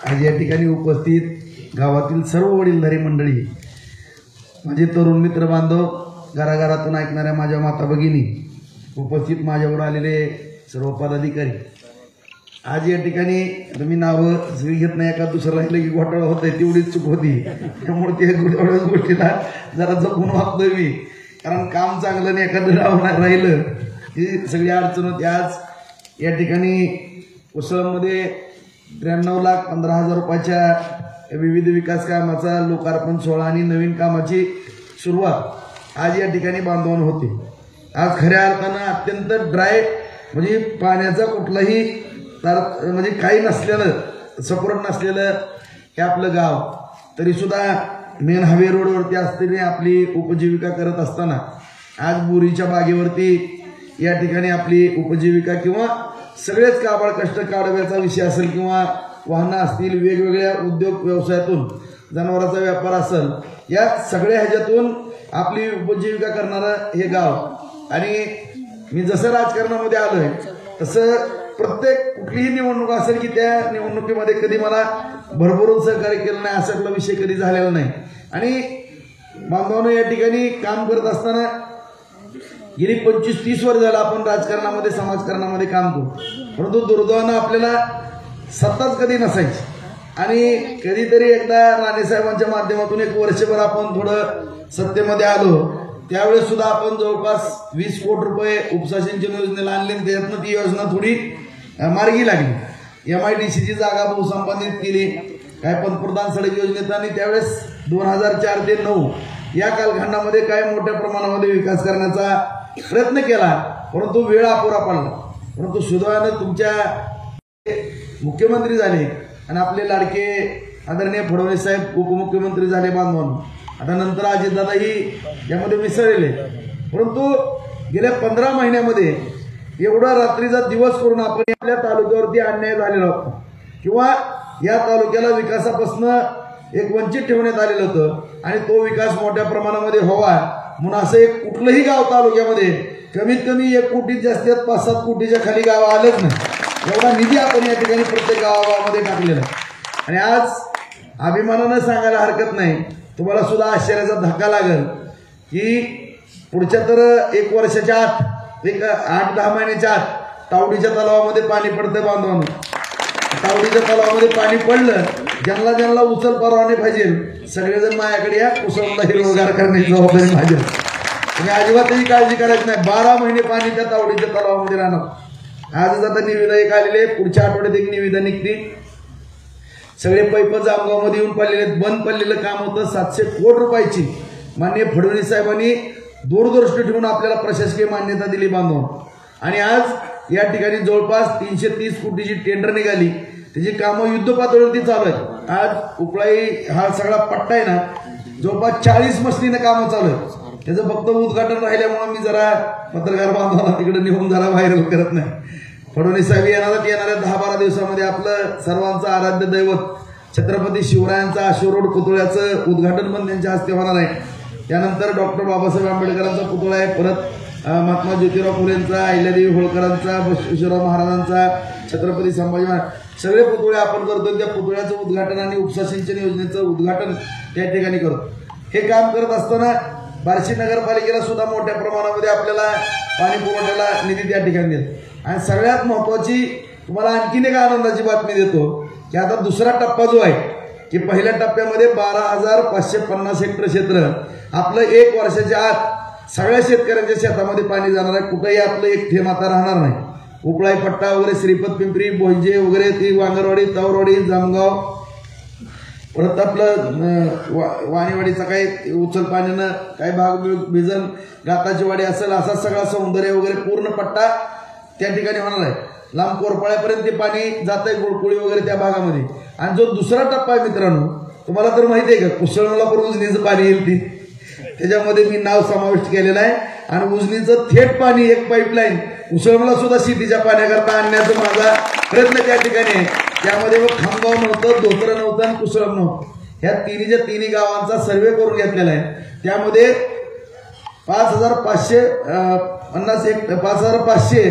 आज या ठिकाणी उपस्थित गावातील सर्व वडीलधारी मंडळी, माझे तरुण मित्र बांधव, घराघरातून ऐकणाऱ्या माझ्या माता भगिनी, उपस्थित माझ्यावर आलेले सर्व पदाधिकारी, आज या ठिकाणी तुम्ही नावं सगळी घेत नाही, एका दुसरं राहिलं की घोटाळा होत आहे तेवढीच चूक होती, त्यामुळे ते एवढ्याच गोष्टीला जरा जपून वागतोय मी, कारण काम चांगलं नाही एखादं राहिलं ही सगळी अडचण होती। आज या ठिकाणी उसळमध्ये 93,15,000 रुपयाच्या विविध विकास कामाचा लोकार्पण सोहळा आणि नवीन कामाची सुरुवात आज या ठिकाणी बांधवांना होते। आज खऱ्या अर्थानं अत्यंत ड्राय म्हणजे पाण्याचा कुठलाही म्हणजे काही नसलेलं, सपोर्ट नसलेलं हे आपलं गाव, तरीसुद्धा मेन हायवे रोडवरती असताना आपली उपजीविका करत असताना आज बोरीच्या बागेवरती या ठिकाणी आपली उपजीविका किंवा सगळेच काबाड कष्ट काढव्याचा विषय असेल किंवा वाहनं असतील, वेगवेगळ्या उद्योग व्यवसायातून जनावरांचा व्यापार असेल, या सगळ्या ह्याच्यातून आपली उपजीविका करणारं हे गाव। आणि मी जसं राजकारणामध्ये आलोय तसं प्रत्येक कुठलीही निवडणूक असेल की त्या निवडणुकीमध्ये कधी मला भरभरून सहकार्य केलं नाही असा विषय कधी झालेला नाही। आणि बांधवांनो या ठिकाणी काम करत असताना गेली 25-30 वर्ष झालं आपण राजकारणामध्ये समाजकारणामध्ये काम करू, परंतु दुर्दैवानं आपल्याला सत्ताच कधी नसायची। आणि कधीतरी एकदा राणेसाहेबांच्या माध्यमातून 1 वर्षभर आपण थोडं सत्तेमध्ये आलो, त्यावेळेस सुद्धा आपण जवळपास 20 कोटी रुपये उपसा सिंचन योजनेला आणले, त्यातनं ती योजना थोडी मार्गी लागली। MIDCची जागा बहुसंपादित केली, काय पंतप्रधान सडक योजनेत, आणि त्यावेळेस 2004 ते 2009 या कालखंडामध्ये काय मोठ्या प्रमाणामध्ये विकास करण्याचा प्रयत्न केला, परंतु वेळ अपुरा पडला। परंतु सुदैवानं तुमच्या मुख्यमंत्री झाले आणि आपले लाडके आदरणीय फडणवीस साहेब उपमुख्यमंत्री झाले बांधवांनो, आता नंतर अजितदादाही यामध्ये मिसळले, परंतु गेल्या 15 महिन्यामध्ये एवढा रात्रीचा दिवस करून आपण आपल्या तालुक्यावरती अन्याय झालेला होता किंवा या तालुक्याला विकासापासून एक वंचित ठेवण्यात आलेलं होतं, आणि तो विकास मोठ्या प्रमाणामध्ये व्हावा म्हणून असं एक कुठलंही गाव तालुक्यामध्ये कमीत कमी 1 कोटी जास्तीत 5-7 कोटीच्या खाली गाव आलंच नाही, एवढा निधी आपण या ठिकाणी प्रत्येक गावागावामध्ये टाकलेला आहे। आणि आज अभिमानानं सांगायला हरकत नाही, तुम्हाला सुद्धा आश्चर्याचा धक्का लागेल की पुढच्या तर 1 वर्षाच्या आत, एक 8-10 महिन्याच्या आत तावडीच्या तलावामध्ये पाणी पडतं बांधवांनो। तावडीच्या तलावामध्ये पाणी पडलं, ज्यांना ज्यांना उचल परवाने पाहिजे सगळेजण माझ्याकडे या, कुसुमला हिरवगार करण्याची जबाबदारी माझी, तुम्ही अजिबातही काळजी करायची नाही। 12 महिने पाणी त्या तावडीच्या तलावामध्ये राहणार। आजच आता निविदा एक आलेले, पुढच्या आठवड्यात एक निविदा निघते। सगळे पैप जामगावमध्ये येऊन पडलेले, बंद पडलेलं काम होतं 700 कोटी रुपयाची, माननीय फडणवीस साहेबांनी दूरदृष्टी ठेवून आपल्याला प्रशासकीय मान्यता दिली बांधून, आणि आज या ठिकाणी जवळपास 330 कोटीची टेंडर निघाली, त्याची कामं युद्ध पातळीवरती चालू आहेत। आज उपळाई हा सगळा पट्टा आहे ना, जवळपास 40 मसलीनं कामं चालू आहेत, त्याचं फक्त उद्घाटन राहिल्यामुळे मी जरा पत्रकार बांधवांना तिकडे निघून जरा व्हायरल करत नाही। फडणवीस साहेब येणाऱ्या 10-12 दिवसामध्ये आपलं सर्वांचं आराध्य दैवत छत्रपती शिवरायांचा अश्वरोड पुतळ्याचं उद्घाटन पण त्यांच्या हस्ते होणार आहे। त्यानंतर डॉक्टर बाबासाहेब आंबेडकरांचा पुतळा आहे, परत महात्मा ज्योतिराव फुलेंचा, अहिल्यादेवी होळकरांचा, बसवेश्वरराव महाराजांचा, छत्रपती संभाजी महाराज, सगळे पुतळे आपण करतो। त्या पुतळ्याचं उद्घाटन आणि उपसा सिंचन योजनेचं उद्घाटन त्या ठिकाणी करतो। हे काम करत असताना बार्शी नगरपालिकेला सुद्धा मोठ्या प्रमाणामध्ये आपल्याला पाणी पुरवठ्याला निधी त्या ठिकाणी देतो। आणि सगळ्यात महत्वाची तुम्हाला आणखीन एक आनंदाची बातमी देतो की आता दुसरा टप्पा जो आहे की पहिल्या टप्प्यामध्ये 12,550 हेक्टर क्षेत्र आपलं 1 वर्षाच्या आत सगळ्या शेतकऱ्यांच्या शेतामध्ये पाणी जाणार आहे, कुठेही आपलं एक थेंब आता राहणार नाही। उपळाई पट्टा वगैरे, श्रीपत पिंपरी, भोंजे वगैरे, ती वांगरवाडी, तवरवाडी, जामगाव, परत आपलं वाणीवाडीचा काही उचल पाण्यानं काही भाग भिजन, गाताची वाडी असेल, असा सगळा सौंदर्य वगैरे पूर्ण पट्टा त्या ठिकाणी होणार आहे। लांब कोरपाळ्यापर्यंत ते पाणी जात आहे, गुळकुळी वगैरे त्या भागामध्ये। आणि जो दुसरा टप्पा आहे मित्रांनो, तुम्हाला तर माहिती आहे का, कुसळला पण उजनीचं पाणी येईल, ती त्याच्यामध्ये मी नाव समाविष्ट केलेलं आहे। आणि उजनीचं थेट पाणी एक पाईपलाईन उसळला सुद्धा शेतीच्या पाण्याकरता आणण्याचा माझा प्रयत्न त्या ठिकाणी आहे। त्यामध्ये मग खामगाव नव्हतं, धोतर नव्हतं आणि कुसळम नव्हतं, ह्या तिन्ही गावांचा सर्वे करून घेतलेला आहे। त्यामध्ये 5,500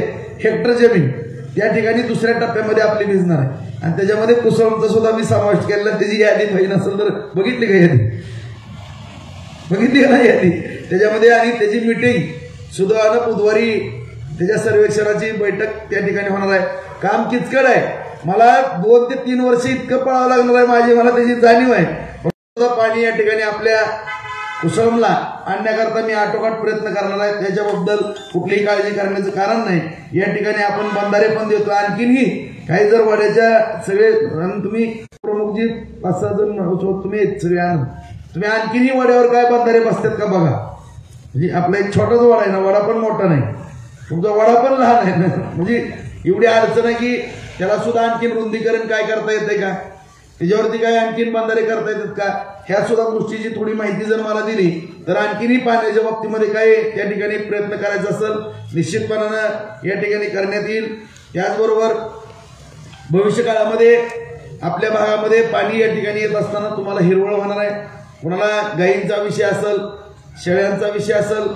हेक्टर जमीन त्या ठिकाणी दुसऱ्या टप्प्यामध्ये आपली भिजणार आहे आणि त्याच्यामध्ये कुसुमचा सुद्धा मी समावेश केला. त्याची यादी पाहिजे नसेल तर बघितली का यादी, बघितली का नाही यादी त्याच्यामध्ये, आणि त्याची मीटिंग सुदैवानं बुधवारी त्याच्या सर्वेक्षणाची बैठक त्या ठिकाणी होणार आहे. काम किचकट आहे, मला 2 ते 3 वर्ष इतकं पळावं लागणार आहे माझी, मला त्याची जाणीव आहे. पाणी या ठिकाणी आपल्या कुसुमला आणण्याकरता मी आटोकाट प्रयत्न करणार आहे, त्याच्याबद्दल कुठलीही काळजी करण्याचं कारण नाही. या ठिकाणी आपण बंधारे पण देतो. आणखीनही काही जर वड्याच्या सगळे तुम्ही प्रमुख जी 5-6 जण तुम्ही सगळे आणून तुम्ही आणखीनही वड्यावर काय बंधारे बसतात का बघा. म्हणजे आपला एक छोटाच वडा आहे ना, वडा पण मोठा नाही, तुमचा वडा पण लहान आहे ना, म्हणजे एवढी अडचण आहे की त्याला सुद्धा आणखीन रुंदीकरण काय करता येते का, त्याच्यावरती काय आणखीन बंधारे करता येतात का, ह्या सुद्धा गोष्टीची थोडी माहिती जर मला दिली तर आणखीनही पाण्याच्या बाबतीमध्ये काय त्या ठिकाणी प्रयत्न करायचा असेल निश्चितपणानं या ठिकाणी करण्यात येईल. त्याचबरोबर भविष्य काळामध्ये आपल्या भागामध्ये पाणी या ठिकाणी येत असताना तुम्हाला हिरवळ होणार आहे. कुणाला गायींचा विषय असेल, शेळ्यांचा विषय असेल,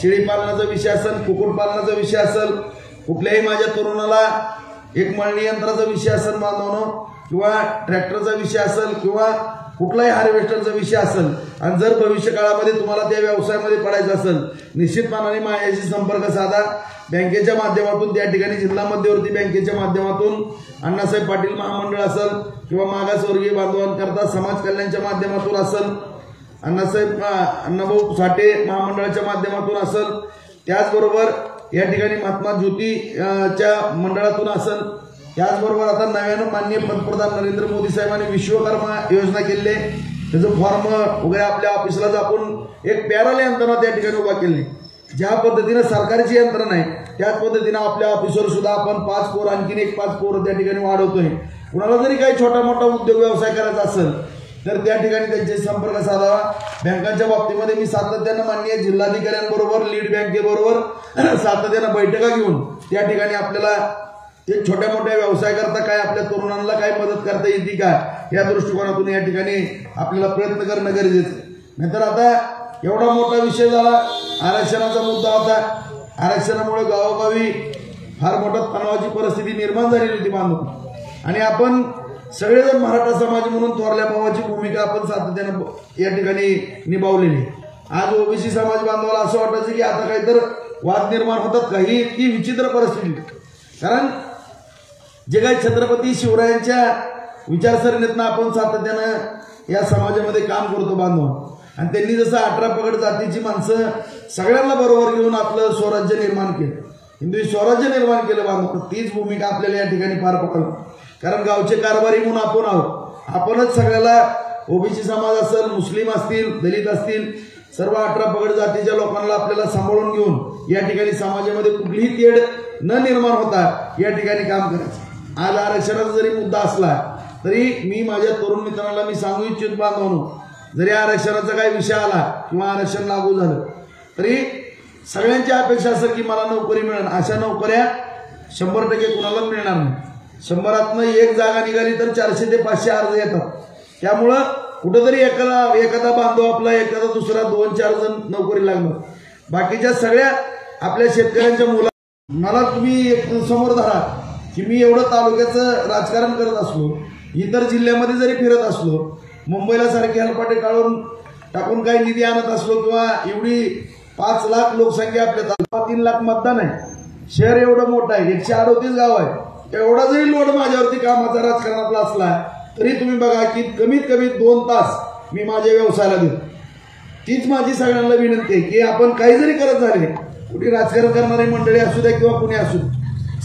शेळी पालनाचा विषय असेल, कुक्कुटपालनाचा विषय असेल, कुठल्याही माझ्या तरुणाला एक मळणी यंत्राचा विषय असेल बांधवणं, किंवा ट्रॅक्टरचा विषय असेल, किंवा कुठलाही हार्वेस्टरचा विषय असेल, आणि जर भविष्य काळामध्ये तुम्हाला त्या व्यवसायामध्ये पडायचं असेल निश्चितपणाने माझ्याशी संपर्क साधा. बँकेच्या माध्यमातून त्या ठिकाणी जिल्हा मध्यवर्ती बँकेच्या माध्यमातून अण्णासाहेब पाटील महामंडळ असेल, किंवा मागासवर्गीय बांधवांकरता समाज कल्याणच्या माध्यमातून असेल, अण्णाभाऊ साठे महामंडळाच्या माध्यमातून असेल, त्याचबरोबर या ठिकाणी महात्मा ज्योतीच्या मंडळातून असेल, त्याचबरोबर आता नव्यानं माननीय पंतप्रधान नरेंद्र मोदी साहेबांनी विश्वकर्मा योजना केली आहे, त्याचं फॉर्म वगैरे आपल्या ऑफिसलाच आपण एक पॅरल यंत्रणा त्या ठिकाणी उभा केली. ज्या पद्धतीनं सरकारची यंत्रणा आहे त्याच पद्धतीनं आपल्या ऑफिसवर सुद्धा आपण 5 पोर आणखीन एक 5 पोर त्या ठिकाणी वाढवतोय. कुणाला जरी काही छोटा मोठा उद्योग व्यवसाय करायचा असेल तर त्या ठिकाणी त्यांचे संपर्क साधावा. बँकांच्या बाबतीमध्ये मी सातत्यानं माननीय जिल्हाधिकाऱ्यांबरोबर, लीड बँकेबरोबर सातत्यानं बैठका घेऊन त्या ठिकाणी आपल्याला ते छोट्या मोठ्या व्यवसाय करता काय आपल्या तरुणांना काय मदत करता येते का या दृष्टिकोनातून या ठिकाणी आपल्याला प्रयत्न करणं गरजेचं आहे. नाहीतर आता एवढा मोठा विषय झाला, आरक्षणाचा मुद्दा होता, आरक्षणामुळे गावोगावी फार मोठा तणावाची परिस्थिती निर्माण झालेली होती बांधून, आणि आपण सगळेजण मराठा समाज म्हणून थोरल्या भावाची भूमिका आपण सातत्यानं या ठिकाणी निभावलेली. आज ओबीसी समाज बांधवाला असं वाटायचं की आता काहीतरी वाद निर्माण होतात का, ही इतकी विचित्र परिस्थिती. कारण जे काही छत्रपती शिवरायांच्या विचारसरणीतनं आपण सातत्यानं या समाजामध्ये काम करतो बांधव, आणि त्यांनी जसं 18 पगड जातीची माणसं सगळ्यांना बरोबर घेऊन आपलं स्वराज्य निर्माण केलं, हिंदवी स्वराज्य निर्माण केलं बांधव, तीच भूमिका आपल्याला या ठिकाणी पार पडली. कारण गावचे कारभारी म्हणून आपण आहोत, आपणच सगळ्याला ओबीसी समाज असेल, मुस्लिम असतील, दलित असतील, सर्व 18 पगड जातीच्या लोकांना आपल्याला सांभाळून घेऊन या ठिकाणी समाजामध्ये कुठलीही तेढ न निर्माण होता या ठिकाणी काम करायचं. आज आरक्षणाचा जरी मुद्दा असला तरी मी माझ्या तरुण मित्रांना मी सांगू इच्छित बांधवनो, जरी आरक्षणाचा काही विषय आला किंवा आरक्षण लागू झालं तरी सगळ्यांची अपेक्षा असेल की मला नोकरी मिळेल. अशा नोकऱ्या 100% कुणाला मिळणार नाही. 100तनं 1 जागा निघाली तर 400 ते 500 अर्ज येतात. त्यामुळं कुठंतरी एखादा बांधव आपला, एखादा दुसरा 2-4 जण नोकरी लागणार. बाकीच्या सगळ्या आपल्या शेतकऱ्यांच्या मुला मला तुम्ही एक समोर धरा की मी एवढं तालुक्याचं राजकारण करत असलो, इतर जिल्ह्यामध्ये जरी फिरत असलो, मुंबईला सारखे हलपाटे काढून टाकून काही निधी आणत असलो, किंवा एवढी 5 लाख लोकसंख्या आपल्या तालुक्यात 3 लाख मतदान आहे, शहर एवढं मोठं आहे, 138 गाव आहे, एवढा जरी लोड माझ्यावरती कामाचा राजकारणातला असला तरी तुम्ही बघा की कमीत कमी 2 तास मी माझ्या व्यवसायाला देतो. तीच माझी सगळ्यांना विनंती आहे की आपण काही जरी करत झाले, कुठे राजकारण करणारी मंडळी असू द्या किंवा कुणी असू,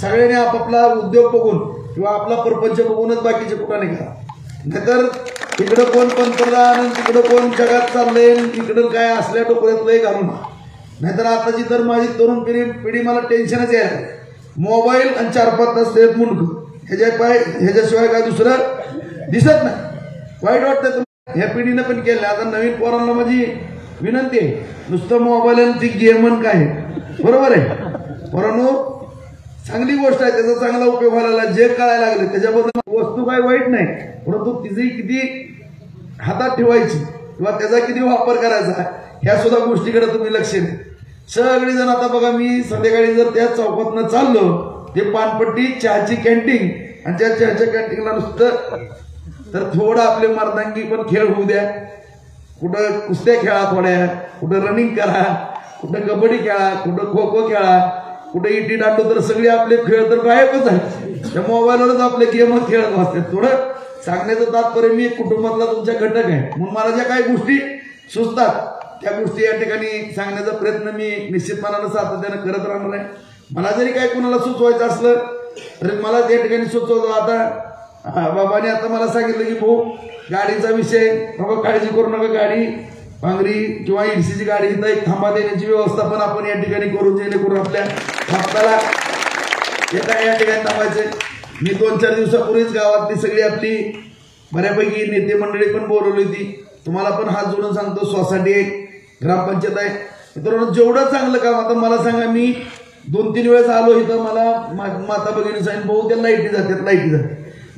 सगळ्यांनी आपापला उद्योग बघून किंवा आपला परपंच बघूनच बाकीचे कुठाने करा. नाहीतर इकडं कोण पंतप्रधान, तिकडं कोण जगात चाललंय, इकडं काय असल्या टोकऱ्यातलंही घालून. नाहीतर आताची तर माझी तरुण पिढी मला टेन्शनच आहे. मोबाईल आणि 4-5 तास देत मुंडक, ह्याच्याशिवाय काय दुसरं दिसत नाही. वाईट वाटतं ह्या पिढीनं पण केलं. आता नवीन पोरांना माझी विनंती आहे, नुसतं मोबाईल आणि ती गेम काय बरोबर आहे पोरांनो, चांगली गोष्ट आहे, त्याचा चांगला उपयोग व्हायला, जे कळायला लागले त्याच्याबद्दल वस्तू काय वाईट नाही, परंतु तिची किती हातात ठेवायची किंवा त्याचा किती वापर करायचा ह्या सुद्धा गोष्टीकडे तुम्ही लक्ष द्या. सगळेजण आता बघा, मी संध्याकाळी जर त्याच चौकातनं चाललो ते पानपट्टी चहाची कॅन्टीन आणि त्या चहाच्या कॅन्टीनला नुसतं तर थोडं आपले मर्दांगी पण खेळ होऊ द्या, कुठं कुस्त्या खेळा थोड्या, कुठं रनिंग करा, कुठं कबड्डी खेळा, कुठं खो खो खेळा, कुठे इटी दांडू, तर सगळे आपले खेळ तर गायबच आहे. त्या मोबाईलवरच आपले गेम खेळत असतात. थोडं सांगण्याचं तात्पर्य मी कुटुंबातला तुमच्या घटक आहे म्हणून मला ज्या काही गोष्टी सुचतात त्या गोष्टी या ठिकाणी सांगण्याचा प्रयत्न मी निश्चितपणानं सातत्यानं करत राहणार आहे. मला जरी काही कुणाला सुचवायचं असलं तरी मला त्या ठिकाणी सुचवतो. आता बाबाने आता मला सांगितलं की भाऊ गाडीचा विषय, बाबा काळजी करू नका, गाडी पांगरी किंवा इडसीची गाडी इथं एक थांबा देण्याची व्यवस्था पण आपण या ठिकाणी करून जेणेकरून आपल्या हप्ताला या ठिकाणी थांबायचे. मी 2-4 दिवसापूर्वीच गावातली सगळी आपली बऱ्यापैकी नेते मंडळी पण बोलवली होती. तुम्हाला पण हात जोडून सांगतो, सोसायटी आहे, ग्रामपंचायत आहे, मित्रांनो जेवढं चांगलं काम. आता मला सांगा, मी 2-3 वेळेस आलो इथं, मला माता भगिनी सांगितलं भाऊ त्या लाईटी जातात.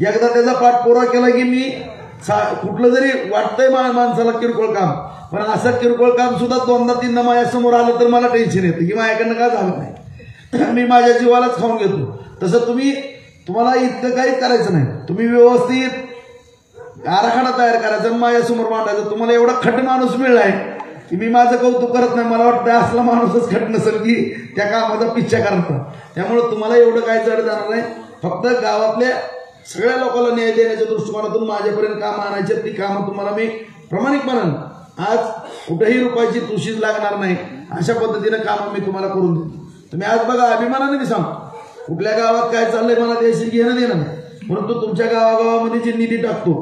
एकदा त्याचा पाठपुरावा केला की मी कुठलं जरी वाटतंय माणसाला किरकोळ काम, पण असं किरकोळ काम सुद्धा 2दा-3दा माझ्यासमोर आलं तर मला टेन्शन येतं की माझ्याकडनं काय झालं नाही, मी माझ्या जीवालाच खाऊन घेतो. तसं तुम्हाला इतकं काहीच करायचं नाही. तुम्ही व्यवस्थित आराखडा तयार करायचा आणि माझ्यासमोर मांडायचं. तुम्हाला एवढा खट माणूस मिळलाय की मी माझं कौतुक करत नाही. मला वाटतं असला माणूसच खट नसेल की त्या कामाचा पिच्छा करता. त्यामुळे तुम्हाला एवढं काय जड जाणार नाही. फक्त गावातल्या सगळ्या लोकांना न्याय देण्याच्या दृष्टिकोनातून माझ्यापर्यंत कामं आणायची, ती कामं तुम्हाला मी प्रामाणिकपणानं आज कुठेही रुपयाची तुशीच लागणार नाही अशा पद्धतीनं कामं मी तुम्हाला करून देतो. तुम्ही आज बघा, अभिमानाने मी सांगतो, कुठल्या गावात काय चाललंय मला त्याशी घेणं देणं नाही, परंतु तुमच्या गावागावामध्ये जे निधी टाकतो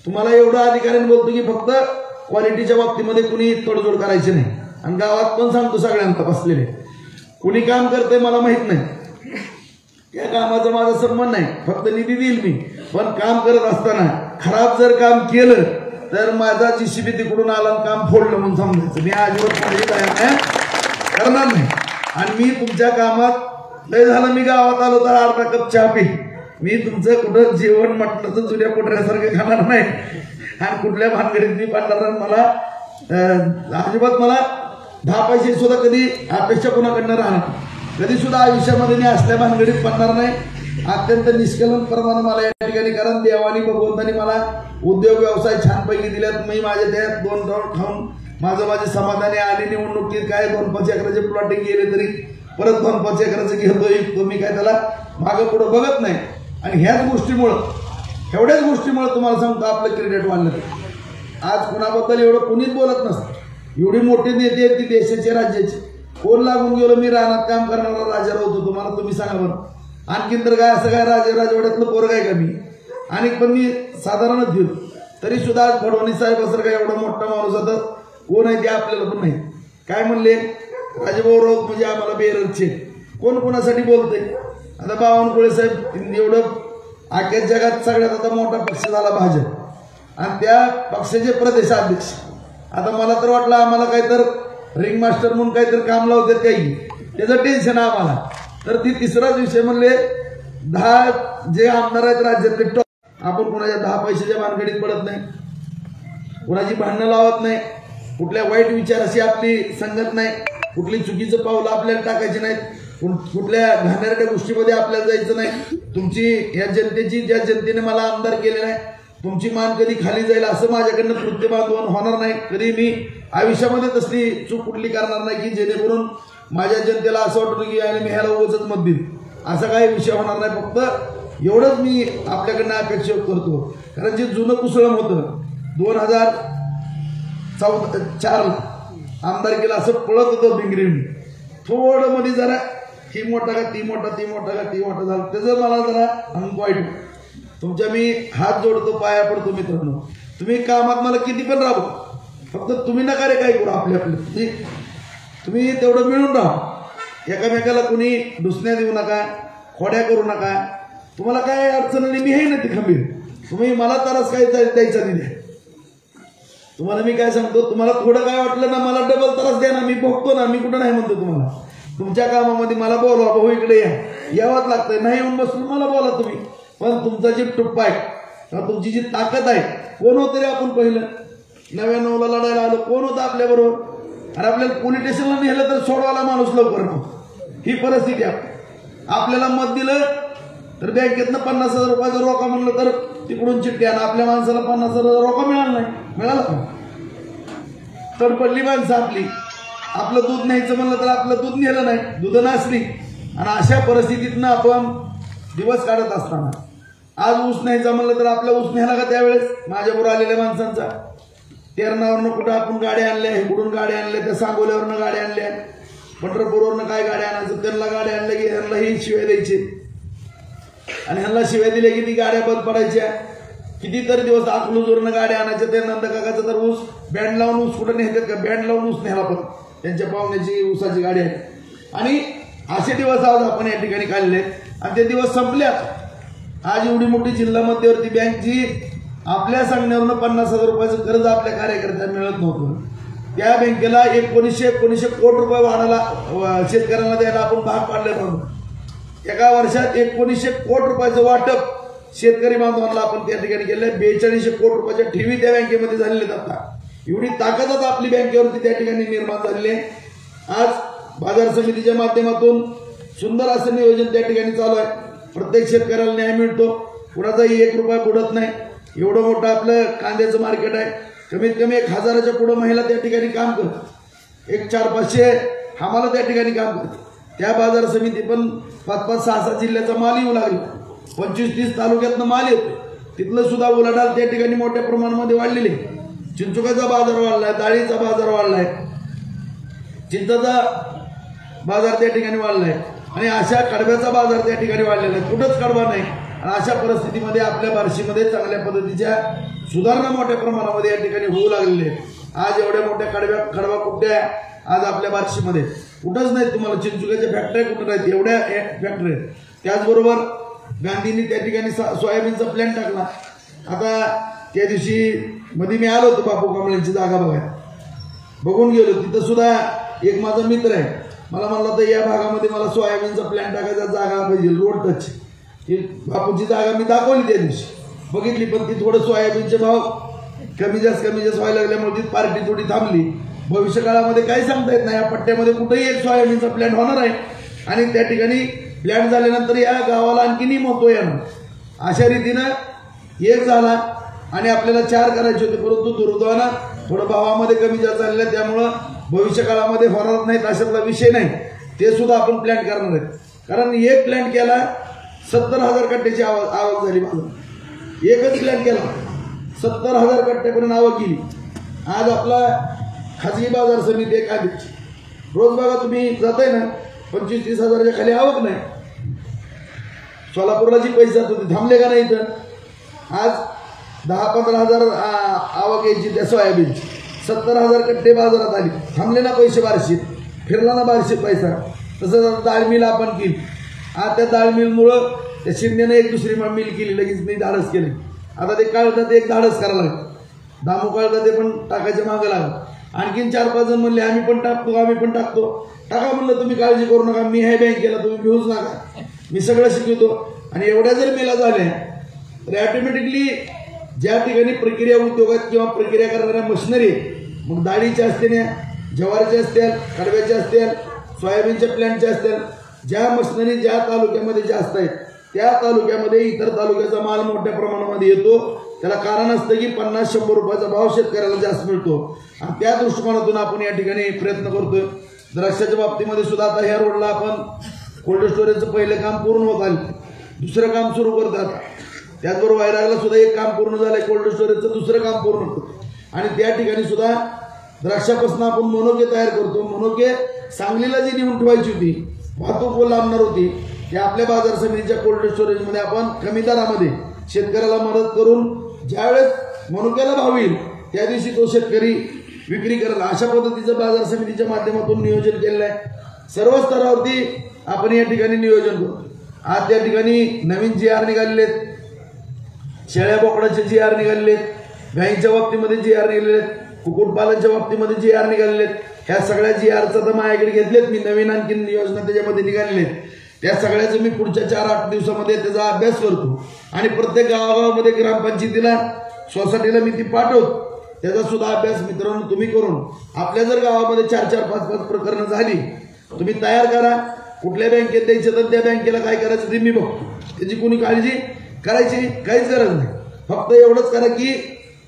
तुम्हाला एवढं अधिकाऱ्याने बोलतो की फक्त क्वालिटीच्या बाबतीमध्ये कुणी तडजोड करायची नाही. आणि गावात पण सांगतो सगळ्यांना बसलेले, कुणी काम करतंय मला माहित नाही, त्या कामाचा माझा संबंध नाही, फक्त निधी देईल मी. पण काम करत असताना खराब जर काम केलं तर माझा जीसीबी तिकडून आला आणि काम फोडलं म्हणून समजायचं. मी अजिबात करणार नाही. आणि मी तुमच्या कामात लय झालं, मी गावात आलो तर अर्धा कप चहा पी, मी तुमचं कुठं जेवण म्हटलं जुन्या पोटऱ्यासारखं खाणार नाही आणि कुठल्या भानगडीत मी पाडणार. मला अजिबात मला 10 पैसे सुद्धा कधी अपेक्षा कोणाकडनं राहणार, कधी सुद्धा आयुष्यामध्ये मी असल्या भानगडीत पडणार नाही. अत्यंत निष्कलंकपणाने मला या ठिकाणी, कारण देवानी भगवंतानी मला उद्योग व्यवसाय छानपैकी दिल्यात. मी माझ्या त्या 2 राऊंड खाऊन माझे समाधानी आली. निवडणुकीत काय 2-5 एकराचे प्लॉटिंग गेले तरी परत 2-5 एकराचं घेतोय. मी काय त्याला मागं पुढं बघत नाही. आणि ह्याच गोष्टीमुळं, एवढ्याच गोष्टीमुळे तुम्हाला सांगतो आपलं क्रेडिट वाढलं. आज कुणाबद्दल एवढं कुणीच बोलत नसतं. एवढी मोठी नेते आहेत ती देशाची, राज्याची. कोण लागून गेलो, मी रानात काम करणारा राजा होतो, तुम्हाला तुम्ही सांगा बरं. आणखीन तर काय असं काय राजवाड्यातलं पोरग आहे का मी? आणि पण मी साधारणच घेऊ, तरी सुद्धा फडणवीस साहेब असं काय एवढा मोठा माणूस आता कोण आहे ते आपल्याला पण नाही. काय म्हणले, राजभाऊ राऊत म्हणजे आम्हाला बेरडचे. कोण कोणासाठी बोलते? आता बावनकुळे साहेब, एवढं आख्या जगात सगळ्यात आता मोठा पक्ष झाला भाजप, आणि त्या पक्षाचे प्रदेशाध्यक्ष. आता मला तर वाटलं आम्हाला काहीतरी रिंग मास्टर म्हणून काहीतरी काम लावतात काही, त्याचं टेन्शन आहे आम्हाला. तर ती तिसराच विषय म्हणले, 10 जे आमदार आहेत राज्यातले टॉप, आपण कोणाच्या 10 पैशाच्या भानगडीत पडत नाही, कोणाची भांडणं लावत नाही, कुठल्या वाईट विचाराशी आपली संगत नाही, कुठली चुकीचं पावलं आपल्याला टाकायची नाहीत, कुठल्या घाणेरड्या गोष्टीमध्ये आपल्याला जायचं नाही. तुमची या जनतेची, ज्या जनतेने मला आमदार केले नाही, तुमची मान कधी खाली जाईल असं माझ्याकडनं कृत्य बांधवून होणार नाही. कधी मी आयुष्यामध्ये तसली चूक कुठली करणार नाही की जेणेकरून माझ्या जनतेला असं वाटतं की आणि मी ह्याला उगाचच मत देईन, असा काही विषय होणार नाही. फक्त एवढंच मी आपल्याकडनं अपेक्षा करतो, कारण जे जुनं कुसळम होतं 2004ला आमदारकीला असं पळत होतं भिंगरीने, थोडं मध्ये जरा ही मोठा का ती मोठा, ती मोठा का ती मोठा झालं, त्याचं मला जरा अंक वाईट. तुमच्या मी हात जोडतो, पाया पडतो मित्रांनो, तुम्ही कामात मला किती पण राबवा, फक्त तुम्ही नका रे काय करू, आपले तुम्ही तेवढं मिळून राहा. एकामेकाला कुणी दुसण्या देऊ नका, खोड्या करू नका. तुम्हाला काय अडचण नाही, मी हे ना ती खंबीर. तुम्ही मला त्रास काय द्यायचा नाही द्या. तुम्हाला मी काय सांगतो, तुम्हाला थोडं काय वाटलं ना, मला डबल त्रास द्या ना, मी भोगतो ना, मी कुठं नाही म्हणतो तुम्हाला. तुमच्या कामामध्ये मला बोलवा, भाऊ इकडे यावंच लागतंय, नाही येऊन बसून मला बोला तुम्ही. पण तुमचा जे टुप्पा आहे किंवा तुमची जी ताकद आहे, कोण होतं रे आपण पहिलं 99ला लढायला आलो, कोण होतं आपल्याबरोबर? आणि आपल्याला पोलीस स्टेशनला नेलं तर सोडवायला माणूस लवकर नव्हतं. ही परिस्थिती आहे. आपल्याला मत दिलं तर बँकेतनं 50,000 रुपयाचा रोखा म्हणलं तर तिकडून चिठ्ठी आणि आपल्या माणसाला 50,000 रोखा मिळाला नाही. मिळाला का? तडपडली माणसं आपली. आपलं दूध न्यायचं म्हणलं तर आपलं दूध नेलं नाही, दूध नासली. आणि अशा परिस्थितीतनं आपण दिवस काढत असताना आज ऊस न्यायचा म्हणलं तर आपला ऊस न्यायला का त्यावेळेस माझ्याबरोबर आलेल्या माणसांचा तेरणावरनं कुठं आपण गाड्या आणल्या, इकडून गाड्या आणल्या, त्या सांगोल्यावरनं गाड्या आणल्या, पंढरपूरवरनं काय गाड्या आणायचं, त्यांना गाड्या आणल्या की ह्यांना ही शिव्या द्यायचे आणि ह्यांना शिव्या दिल्या की ती गाड्या बंद पडायच्या. कितीतरी दिवस अकलूजवरनं गाड्या आणायच्या. ते नंतर काकाचं तर ऊस बँड लावून ऊस कुठं नेतात का? बँड लावून ऊस न्यायला पण त्यांच्या पाहुण्याची ऊसाची गाडी आहे. आणि असे दिवस आज आपण या ठिकाणी काढले आणि ते दिवस संपल्यात. आज एवढी मोठी जिल्हा मध्यवर्ती बँक जी आपल्या सांगण्यावरून 50,000 रुपयाचं कर्ज आपल्या कार्यकर्त्यांना मिळत नव्हतं, त्या बँकेला 1900 कोटी रुपये वाढायला शेतकऱ्यांना द्यायला आपण भाग पाडले नव्हतं. एका वर्षात 1900 कोटी रुपयाचं वाटप शेतकरी बांधवांना आपण त्या ठिकाणी केलं. 4200 कोटी रुपयाच्या ठेवी त्या बँकेमध्ये झालेल्या आहेत. आता एवढी ताकदच आपली बँकेवरती त्या ठिकाणी निर्माण झालेली आहे. आज बाजार समितीच्या माध्यमातून सुंदर असं नियोजन त्या ठिकाणी चालू आहे. प्रत्येक शेतकऱ्याला न्याय मिळतो, कुणाचाही 1 रुपया बुडत नाही. एवढं मोठं आपलं कांद्याचं मार्केट आहे. कमीत कमी 1000च्या पुढे महिला त्या ठिकाणी काम करतात. 400-500 आम्हाला त्या ठिकाणी काम करतात. त्या बाजार समिती पण 5-5, 6-6 जिल्ह्याचा माल येऊ लागला. 25-30 तालुक्यातनं माल येतो. तिथलं सुद्धा उलाढाल त्या ठिकाणी मोठ्या प्रमाणामध्ये वाढलेली. चिंचुकाचा बाजार वाढलाय, डाळीचा बाजार वाढलाय, चिंचाचा बाजार त्या ठिकाणी वाढलाय आणि अशा कडब्याचा बाजार त्या ठिकाणी वाढलेला आहे. कुठंच कडबा नाही. आणि अशा परिस्थितीमध्ये आपल्या बार्शीमध्ये चांगल्या पद्धतीच्या सुधारणा मोठ्या प्रमाणामध्ये या ठिकाणी होऊ लागलेले आहेत. आज एवढ्या मोठ्या कडबा कुठ्या आज आपल्या बार्शीमध्ये कुठंच नाहीत. तुम्हाला चिंचुकाच्या फॅक्टऱ्या कुठं नाहीत, एवढ्या फॅक्टरी. त्याचबरोबर गांधींनी त्या ठिकाणी सोयाबीनचा प्लॅन टाकला. आता त्या दिवशी मध्ये मी आलो होतो बापू कांबळेंची जागा बघायला, बघून गेलो. तिथं सुद्धा एक माझा मित्र आहे, मला म्हणला तर या भागामध्ये मला सोयाबीनचा प्लॅन टाकायचा जागा पाहिजे, रोड टच. ही बापूची जागा मी दाखवली त्या दिवशी, बघितली. पण ती थोडं सोयाबीनचे भाव कमी जास्त व्हायला लागल्यामुळे ती पार्टी थोडी थांबली. भविष्य काळामध्ये काही सांगता येत नाही. या पट्ट्यामध्ये कुठेही एक सोयाबीनचा प्लॅन होणार आहे आणि त्या ठिकाणी प्लॅन झाल्यानंतर या गावाला आणखीनही महत्व येणार. अशा रीतीनं एक झाला आणि आपल्याला 4 करायचे होते, परंतु दुर्दैवानं थोडं भावामध्ये कमी जास्त झालेलं आहे. त्यामुळं भविष्य काळामध्ये होणार नाहीत अशातला विषय नाही. ते सुद्धा आपण प्लॅन करणार आहेत. कारण एक प्लॅन केला 70,000 कट्ट्याची आवक झाली. माझं एकच प्लॅन केला 70,000 कट्ट्यापर्यंत आवक गेली. आज आपला खाजगी बाजार समिती आहे कांद्याची, रोज बघा तुम्ही जाताय ना 25-30 हजाराच्या खाली आवक नाही. सोलापूरला जी पैसे जात होते थांबले का नाही. तर आज 10-15 हजार आवक यायची त्या सोयाबीनची. 70,000 कट्टे बाजारात आली, थांबले ना पैसे बार्शीत, फिरला ना बार्शीत पैसा. तसंच डाळ मिल आपण केली. आज त्या डाळ मिलमुळं त्या शिंदेनं एक दुसरी मिल केली, लगेच मी धाडस केले. आता ते काळतात एक धाडस करायला लागलं, दामू काळतात ते पण टाकायच्या मागं लागलं. आणखीन 4-5 जण म्हणले आम्ही पण टाकतो. टाका म्हणलं, तुम्ही काळजी करू नका, मी हे बँकेला, तुम्ही भिवूच नका, मी सगळं शिकवतो. आणि एवढ्या जर मिला झाल्या तर ऑटोमॅटिकली ज्या ठिकाणी प्रक्रिया उद्योगात किंवा प्रक्रिया करणाऱ्या मशिनरी, मग डाळीच्या असतील, ज्वारीच्या असतील, कडव्याच्या असतील, सोयाबीनच्या प्लॅन्टच्या असतील, ज्या मशिनरी ज्या तालुक्यामध्ये जास्त आहेत त्या तालुक्यामध्ये इतर तालुक्याचा माल मोठ्या प्रमाणामध्ये येतो. त्याला कारण असतं की 50-100 रुपयाचा भाव शेतकऱ्याला जास्त मिळतो. आणि त्या दृष्टिकोनातून आपण या ठिकाणी प्रयत्न करतोय. द्राक्षाच्या बाबतीमध्ये सुद्धा आता ह्या रोडला आपण कोल्ड स्टोरेजचं पहिलं काम पूर्ण होत आलं, दुसरं काम सुरू करतात. त्याचबरोबर वैरागला सुद्धा एक काम पूर्ण झालंय, कोल्ड स्टोरेजचं दुसरं काम पूर्ण करतो. आणि त्या ठिकाणी सुद्धा द्राक्षापासून आपण मोनोके तयार करतो. मोनोके सांगलीला जी नेऊन ठेवायची होती, वाहतूक लांबणार होती, त्या आपल्या बाजार समितीच्या कोल्ड स्टोरेजमध्ये आपण कमी दरामध्ये शेतकऱ्याला मदत करून ज्यावेळेस मनुक्याला भाव येईल त्या दिवशी तो शेतकरी विक्री करेल, अशा पद्धतीचं बाजार समितीच्या माध्यमातून नियोजन केलेलं आहे. सर्व स्तरावरती आपण या ठिकाणी नियोजन करतो. आज त्या ठिकाणी नवीन GR निघालेले आहेत, शेळ्या बोकडाचे GR निघालेले आहेत, गायींच्या बाबतीमध्ये GR निघालेले आहेत, कुक्कुटपालनच्या बाबतीमध्ये GR निघालेले आहेत. ह्या सगळ्या GRचा तर माझ्याकडे घेतलेत मी, नवीन आणखीन योजना त्याच्यामध्ये निघालेल्या आहेत. त्या सगळ्याचं मी पुढच्या 4-8 दिवसामध्ये त्याचा अभ्यास करतो आणि प्रत्येक गावागावामध्ये ग्रामपंचायतीला, सोसायटीला मी ती पाठवतो. त्याचा सुद्धा अभ्यास मित्रांनो तुम्ही करून आपल्या जर गावामध्ये 4-4, 5-5 प्रकरणं झाली, तुम्ही तयार करा. कुठल्या बँकेत द्यायचं तर त्या बँकेला काय करायचं ते मी बघतो. त्याची कोणी काळजी करायची काहीच गरज नाही. फक्त एवढंच करा की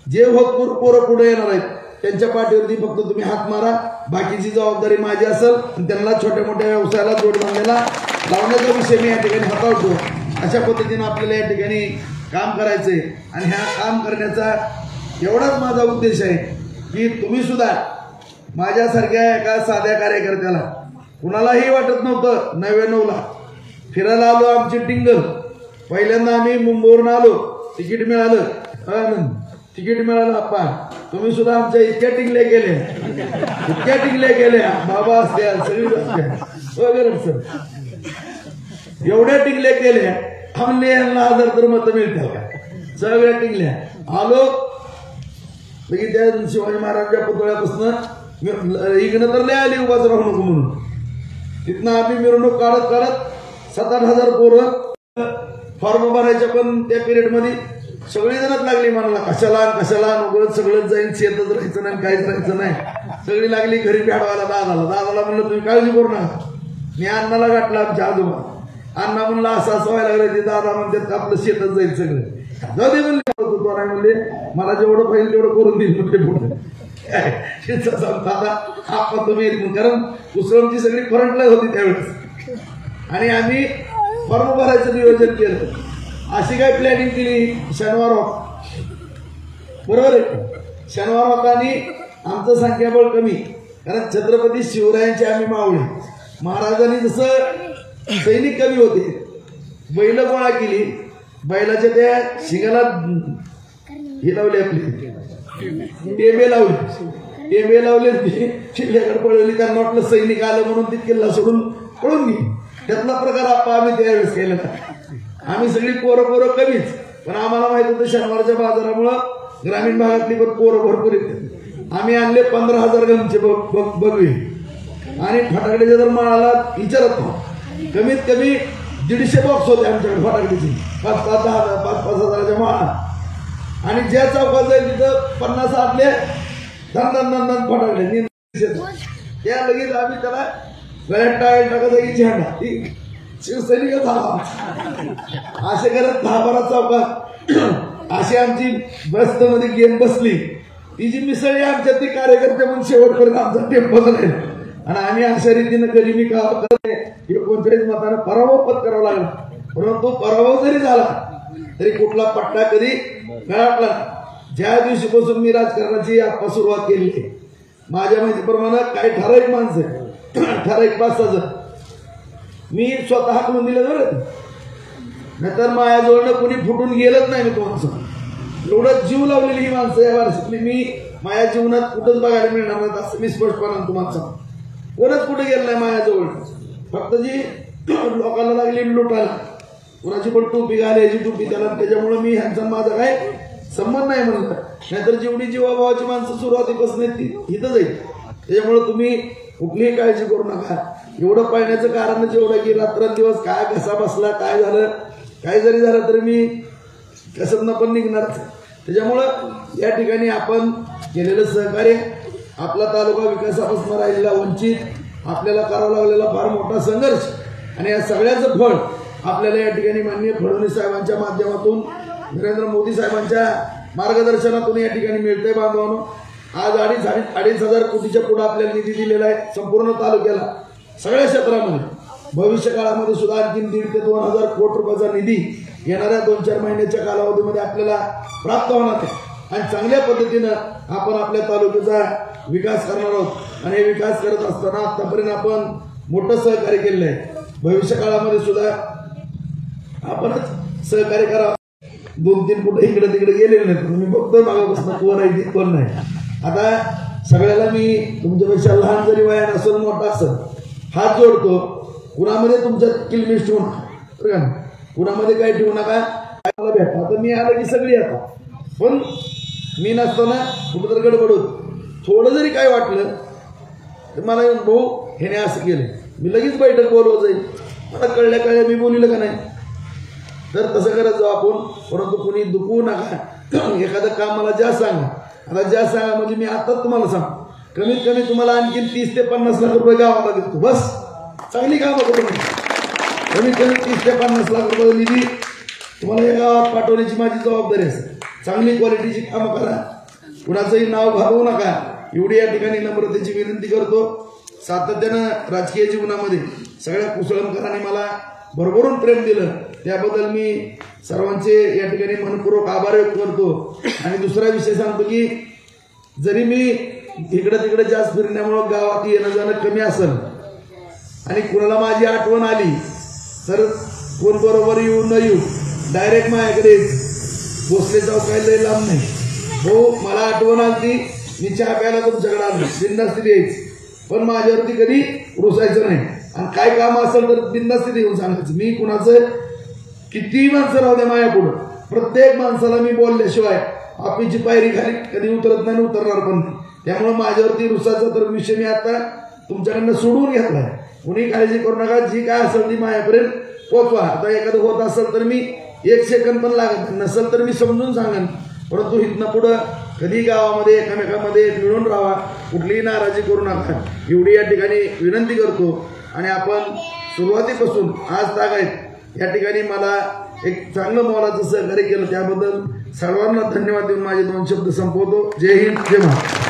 जे होतपूर पोरं पुढे येणार आहेत त्यांच्या पाठीवरती फक्त तुम्ही हात मारा. बाकीची जबाबदारी माझी असेल. त्यांना छोट्या मोठ्या व्यवसायाला जोडबांधण्याला लावण्याचा विषय मी या ठिकाणी हाताळतो. अशा पद्धतीनं आपल्याला या ठिकाणी काम करायचंय. आणि ह्या काम करण्याचा एवढाच माझा उद्देश आहे की तुम्ही सुद्धा माझ्यासारख्या एका साध्या कार्यकर्त्याला, कुणालाही वाटत नव्हतं 99ला फिरायला आलो आमची टिंगल. पहिल्यांदा आम्ही मुंबईवरून आलो, तिकीट मिळालं, तिकीट मिळालं. अप्पा तुम्ही सुद्धा आमच्या इतक्या टिंगल्या गेल्या बाबा असत्या सगळी वगैरे सर एवढ्या टिंगल्या केल्या. हमने यांना 1000 तर मतं मिळतात का? सगळ्या टिंगल्या आलो. लगेच त्या शिवाजी महाराजांच्या पुतळ्यापासून इकडं तर लय आली उभाच राहू नको म्हणून. तिथनं आम्ही मिरवणूक काढत काढत 7-8 पोरं फॉर्म भरायच्या. पण त्या पिरियडमध्ये सगळीजणच लागली म्हणाला कशाला नोकरच सगळंच जाईल, शेतच राहायचं नाही काहीच राहायचं नाही. सगळी लागली घरी भेटवायला दादाला म्हणलं तुम्ही काळजी करू नका. मी अण्णाला गाठला आमच्या आजोबा. अण्णा म्हणलं असं व्हायला लागलं ते दादा म्हणतात आपलं शेतच जाईल सगळं. जाऊ दे म्हणले मला जेवढं पाहिजे तेवढं करून देईल म्हणजे पुढे दादा आपण तुम्ही कारण उसळची सगळी फरंटला होती त्यावेळेस. आणि आम्ही फॉर्म भरायचं नियोजन केलं. अशी काय प्लॅनिंग केली. शनिवार होता बरोबर आहे. शनिवार होता आणि आमचं संख्याबळ कमी कारण छत्रपती शिवरायांचे आम्ही मावळे. महाराजांनी जसं सैनिक कमी होते बैल गोळा केली. बैलाच्या त्या शिंगाला हे लावले आपले टेबे लावले किल्ल्याकडे पळवली. त्यांना वाटलं सैनिक आलं म्हणून ती किल्ला सोडून पळून गेली. त्यातला प्रकार आम्ही त्यावेळेस केला. आम्ही सगळी पोरं कमीच. पण आम्हाला माहित होतं शनिवारच्या बाजारामुळं ग्रामीण भागातली पण पोरं भरपूर येते. आम्ही आणले 15,000 गमचे बघवे. आणि फटाकड्याच्या जर माळाला विचारत नाही कमीत कमी 150 बॉक्स होते आमच्याकडे फटाकड्याची. 5-5 हजाराच्या माळा. आणि ज्या चौकात जाईल तिथं 50 आतले धन फटाकडे. त्या लगेच आम्ही त्याला गळ्यात टाका जागी झेंडा शिवसैनिक झाला. असे करत 10-12 चौकात अशी आमची बसमध्ये गेम बसली. ती जी मिसळी आमच्या ती कार्यकर्ते म्हणून शेवटपर्यंत आमचा टेम्पो झाला. आणि आम्ही अशा रीतीनं गरीबी का 39 मतानं पराभव पत्करावा लागला. परंतु पराभव जरी झाला तरी कुठला पट्टा कधी गळाटला. ज्या दिवशीपासून मी राजकारणाची आता सुरुवात केली आहे माझ्या माहितीप्रमाणे काही ठराविक माणसं ठराविक 5-6 जण मी स्वतः हाकलून दिलं बरं. नाहीतर माझ्याजवळनं कोणी फुटून गेलंच नाही. मी तुम्हाला एवढं जीव लावलेली ही माणसं या वर्षातली मी माझ्या जीवनात कुठंच बघायला मिळणार नाही असं मी स्पष्टपणे तुम्हाला सांगतो. कोणच कुठे गेलं नाही माझ्याजवळ. फक्त जी लोकांना लागली लुटायला कोणाची पण टोपी घालायची टोपी त्याला त्याच्यामुळे मी ह्यांचा माझा काय संबंध नाही म्हणलं. नाहीतर जेवढी जीवाभावाची माणसं सुरुवातीपासून इथं जाईल. त्याच्यामुळे तुम्ही कुठलीही काळजी करू नका. एवढं पळण्याचं कारणच एवढं की रात्रंदिवस काय कसा बसला काय झालं काय जरी झालं तरी मी कसं पण निघणार. त्याच्यामुळं या ठिकाणी आपण केलेलं सहकार्य आपला तालुका विकासापासून राहिलेला वंचित आपल्याला करावा लागलेला फार मोठा संघर्ष आणि या सगळ्याचं फळ आपल्याला या ठिकाणी माननीय फडणवीस साहेबांच्या माध्यमातून नरेंद्र मोदी साहेबांच्या मार्गदर्शनातून या ठिकाणी मिळतंय. बांधवांनो आज 2,500 कोटीच्या पुढे आपल्याला निधी दिलेला आहे संपूर्ण तालुक्याला सगळ्या क्षेत्रामध्ये. भविष्य काळामध्ये सुद्धा आणखी 1,500 ते 2,000 कोटी रुपयाचा निधी येणाऱ्या 2-4 महिन्याच्या कालावधीमध्ये आपल्याला प्राप्त होणार आहे. आणि चांगल्या पद्धतीनं आपण आपल्या तालुक्याचा विकास करणार आहोत. आणि हे विकास करत असताना आतापर्यंत आपण मोठं सहकार्य केलेलं आहे. भविष्य काळामध्ये सुद्धा आपणच सहकार्य करा. 2-3 कुठे इकडे तिकडे गेलेले नाही. तुम्ही बघतोय मागापासून कोण आहे कोण नाही. आता सगळ्याला मी तुमच्यापेक्षा लहान जरी वयान असेल मोठा असेल हात जोडतो. कुणामध्ये तुमच्या किलमिश ठेवू नका. कुणामध्ये काय ठेवू नका. मला भेटा तर मी आलं की सगळी आता. पण मी नसताना कुठं तर गडबड होत थोडं जरी काय वाटलं तर मला भाऊ ह्याने असं केलं मी लगेच बैठक बोलवत जाईल. मला कळल्या मी बोलिलं का नाही तर तसं करत जाऊ आपण. परंतु कोणी दुखवू नका. एखादं काम मला ज्या सांगा. आता ज्या सांगा म्हणजे मी आताच तुम्हाला सांग कमीत कमी तुम्हाला आणखी 30 ते 50 लाख रुपये गावाला देतो बस. चांगली कामं करून कमीत कमी 30 ते 50 लाख रुपये निधी तुम्हाला या गावात पाठवण्याची माझी जबाबदारी असेल. चांगली क्वालिटीची कामं करा, कुणाचंही नाव घालवू नका एवढी या ठिकाणी नम्रतेची विनंती करतो. सातत्यानं राजकीय जीवनामध्ये सगळ्या कुसळमकरांनी मला भरभरून प्रेम दिलं, त्याबद्दल मी सर्वांचे या ठिकाणी मनपूर्वक आभार व्यक्त करतो. आणि दुसरा विषय सांगतो की जरी मी इकडं तिकडे जास्त फिरण्यामुळं गावात येणं जाणं कमी असेल आणि कुणाला माझी आठवण आली तर कोण बरोबर येऊ न येऊ डायरेक्ट माझ्याकडे भोसले चौकाला लय लांब नाही, हो मला आठवण आली मी चहा प्यायला तुमच्याकडे आलो, बिनधास्ती यायची, पण माझ्यावरती कधी रुसायचं नाही. आणि काय काम असेल तर बिनधास्ती येऊन सांगायचं. मी कुणाचं किती माणसं राहू द्या माझ्या पुढं, प्रत्येक माणसाला मी बोलल्याशिवाय आपलीची पायरी खाली कधी उतरत नाही, उतरणार पण नाही. त्यामुळे माझ्यावरती रुसाचा तर विषय मी आता तुमच्याकडनं सोडून घेतलाय. कुणी काळजी करू नका, जी काय असेल ती माझ्यापर्यंत पोचवा. आता एखादं होत असेल तर मी 1 सेकंद पण लागत नसेल तर मी समजून सांगेन, परंतु इथनं पुढं कधी गावामध्ये एकमेकांमध्ये मिळून राहा, कुठलीही नाराजी करू नका एवढी या ठिकाणी विनंती करतो. आणि आपण सुरुवातीपासून आज तागायत या ठिकाणी मला एक चांगलं मोलाचं सहकार्य केलं, त्याबद्दल सर्वांना धन्यवाद देऊन माझे 2 शब्द संपवतो. जय हिंद, जय महाराष्ट्र.